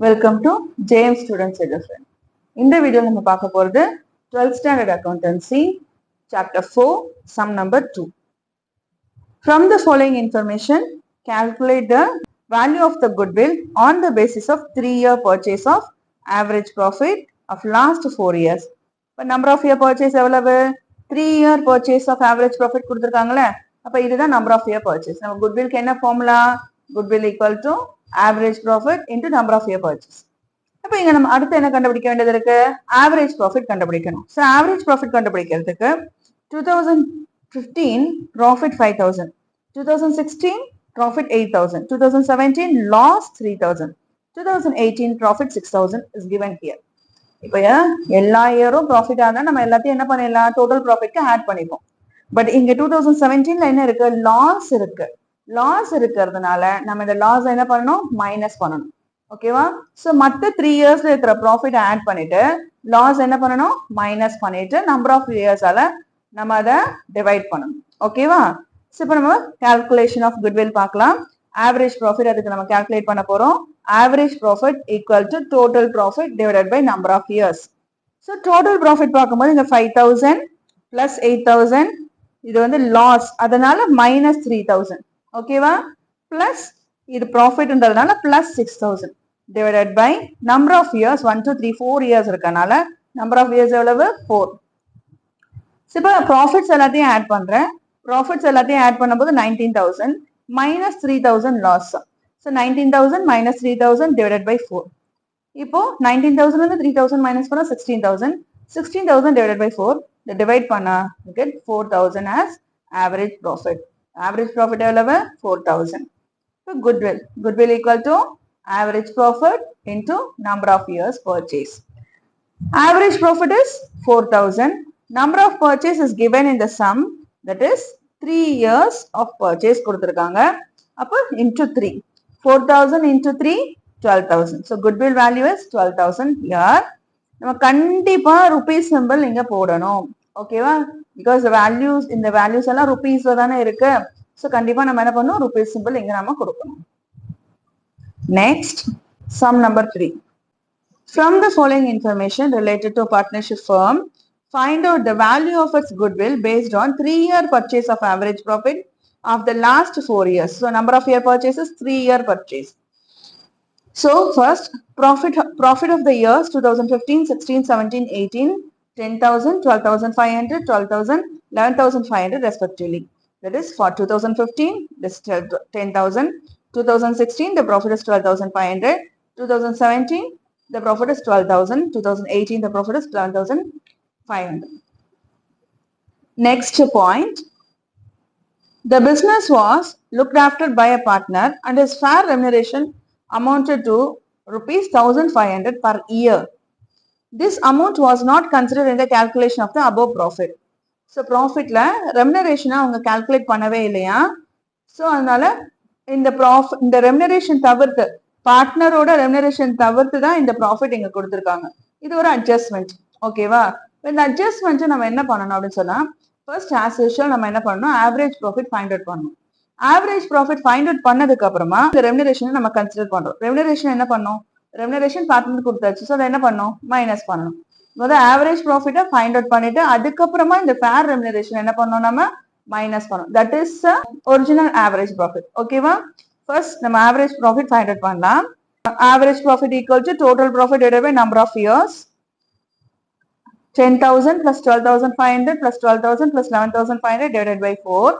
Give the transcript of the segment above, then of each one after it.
Welcome to JM Students Education. இந்த வீடியோல நம்ம பார்க்க போறது 12th standard accountancy chapter 4 sum number 2. From the following information, calculate the value of the goodwill on the basis of 3-year purchase of average profit of last 4 years. இப்ப number of year purchase எவ்வளவு? 3-year purchase of average profit கொடுத்திருக்காங்களே. அப்ப இதுதான் number of year purchase. நம்ம goodwillக்கு என்ன formula? Goodwill equal to average profit into number of year purchase. அப்ப இங்க நம்ம அடுத்து என்ன கண்டுபிடிக்க வேண்டியது இருக்கு? average profit கண்டுபிடிக்கணும். So average profit கண்டுபிடிக்கிறதுக்கு 2015 profit 5000, 2016 profit 8000, 2017 loss 3000, 2018 profit 6000 is given here. இப்போ எல்லா இயரும் ப்ராஃபிட் ஆனா நம்ம எல்லாத்தையும் என்ன பண்ணிடலாம்? டோட்டல் ப்ராஃபிட்க்கு ஆட் பண்ணிப்போம். பட் இங்க 2017ல என்ன இருக்கு? லாஸ் இருக்கு. லாஸ் இருக்கிறதுனால நம்ம இந்த லாஸ் என்ன பண்ணணும்? மைனஸ் பண்ணணும். ஓகேவா? சோ மத்த 3 இயர்ஸ்ல இருக்கிற ப்ராஃபிட் ஆட் பண்ணிட்டு லாஸ் என்ன பண்ணணும்? மைனஸ் பண்ணிட்டு நம்பர் ஆஃப் இயர்ஸால நம்ம அதை டிவைட் பண்ணணும். ஓகேவா? சோ இப்போ நம்ம கால்குலேஷன் ஆஃப் குட்வில் பார்க்கலாம். ஆவரேஜ் ப்ராஃபிட் அதுக்கு நம்ம கால்குலேட் பண்ண போறோம். Average profit equal to total profit divided by number of years. So total profit பார்க்கும்போது இந்த 5000 பிளஸ் 8000 இது வந்து லாஸ், அதனால மைனஸ் 3000. ஓகேவா? பிளஸ் இது ப்ராஃபிட்ன்றதுனால plus 6000 divided by number of years 1 2 3 4 years இருக்கனால நம்பர் ஆஃப் இயர்ஸ் எவ்வளவு? 4. இப்போ ப்ராஃபிட்ஸ் எல்லாத்தையும் ஆட் பண்றேன். ப்ராஃபிட்ஸ் எல்லாத்தையும் ஆட் பண்ணும்போது 19000 minus 3000 loss. So 19000 minus 3000 divided by 4. இப்போ 19000 வந்து 3000 மைனஸ் பண்ணா 16000, 16000 டிவைடட் பை 4 இதை டிவைட் பண்ணா get 4000 as average profit. Average profit எவ்வளவு? 4000. So goodwill equal to average profit into number of years purchase. Average profit is 4000. Number of purchase is given in the sum, that is 3 years of purchase கொடுத்திருக்காங்க. அப்போ into 3. 4000 into 3 12,000. So goodwill value is 12,000 here. நம்ம கண்டிப்பா rupees symbol இங்க போடணும். ஓகேவா? Because values இந்த values எல்லாம் ருபீஸ்ல தானே இருக்கு. ஸோ கண்டிப்பா நம்ம என்ன பண்ணணும்? ருபீஸ் சிம்பிள் இங்க நம்ம கொடுக்கணும். Next sum number 3. From the following information related to a partnership firm, find out the value of its goodwill based on 3-year purchase of average profit of the last 4 years. So number of year purchases 3-year purchase. So first profit of the years 2015, 16, 17, 18, 10,000, 12,500, 12,000, 11,500 respectively. That is for 2015, this 10,000. 2016, the profit is 12,500. 2017, the profit is 12,000. 2018, the profit is 11,500. Next point. The business was looked after by a partner and his fair remuneration amounted to rupees 1,500 per year. This amount was not considered in the calculation of the above profit. So profitல remuneration அவங்க calculate பண்ணவே இல்லையா? So அதனால இந்த remuneration தவிர்த்து பார்ட்னரோட remuneration தவிர்த்து தான் இந்த profit இங்க கொடுத்திருக்காங்க. இது ஒரு adjustment. ஓகேவா? இந்த adjustment நம்ம என்ன பண்ணணும் அப்படின்னு சொன்னா, first as usual நம்ம என்ன பண்ணணும்? average profit find out பண்ணணும். average profit find out பண்ணதுக்கு அப்புறமா இந்த remuneration நம்ம கன்சிடர் பண்றோம். remuneration என்ன பண்ணணும்? ரெமுனரேஷன் பார்ட்னர் கொடுத்தாச்சு. ஸோ அதை என்ன பண்ணணும்? மைனஸ் பண்ணணும். முதல்ல ஆவரேஜ் ப்ராஃபிட்டை ஃபைண்ட் அவுட் பண்ணிட்டு அதுக்கப்புறமா இந்த ஃபேர் ரெமுனரேஷன் என்ன பண்ணணும்? நம்ம மைனஸ் பண்ணணும். That is original average profit. ஓகேவா? ஃபர்ஸ்ட் நம்ம ஆவரேஜ் ப்ராஃபிட் ஃபைண்ட் அவுட் பண்ணலாம். Average profit equal to total profit divided by number of years. 10,000 plus 12,500 plus 12,000 plus 11,500 divided by 4.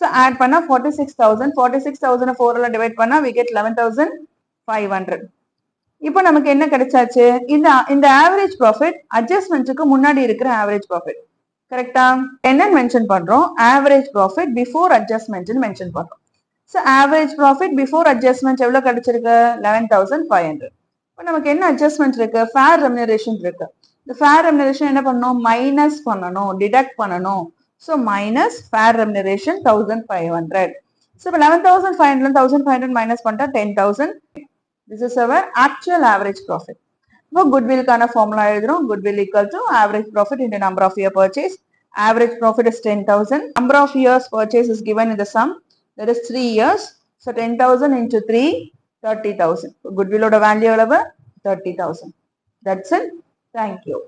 So add பண்ணா 46,000. 46,000 4ல divide பண்ணா we get 11,500. இப்போ நமக்கு என்ன கிடைச்சாச்சு? இந்த ஆவரேஜ் ப்ராஃபிட் அட்ஜஸ்ட்மெண்ட்டுக்கு முன்னாடி இருக்கிற ஆவரேஜ் ப்ராஃபிட். கரெக்டா? என்ன மென்ஷன் பண்றோம்? ஆவரேஜ் ப்ராஃபிட் பிஃபோர் அட்ஜஸ்ட்மெண்ட்னு மென்ஷன் பண்றோம். So average profit before adjustment எவ்வளவு கிடைச்சிருக்கு? 11,500. இப்போ நமக்கு என்ன அட்ஜஸ்ட்மெண்ட் இருக்கு? ஃபேர் ரெமுனரேஷன் இருக்கு. இந்த ஃபேர் ரெமுனரேஷன் என்ன பண்ணணும்? மைனஸ் பண்ணணும், டிடக்ட் பண்ணணும். So minus fair remuneration 1,500. So இப்போ 11,500 1,500 மைனஸ் பண்ணிட்டா 10,000. This is our actual average profit. இப்போ goodwill கான formula எழுதுறோம். goodwill equal to average profit into number of year purchase. Average profit is 10,000. Number of years purchase is given in the sum. That is 3 years. So 10,000 into 3 30,000. Goodwill ஓட value எவ்வளவு 30,000. That's it. Thank you.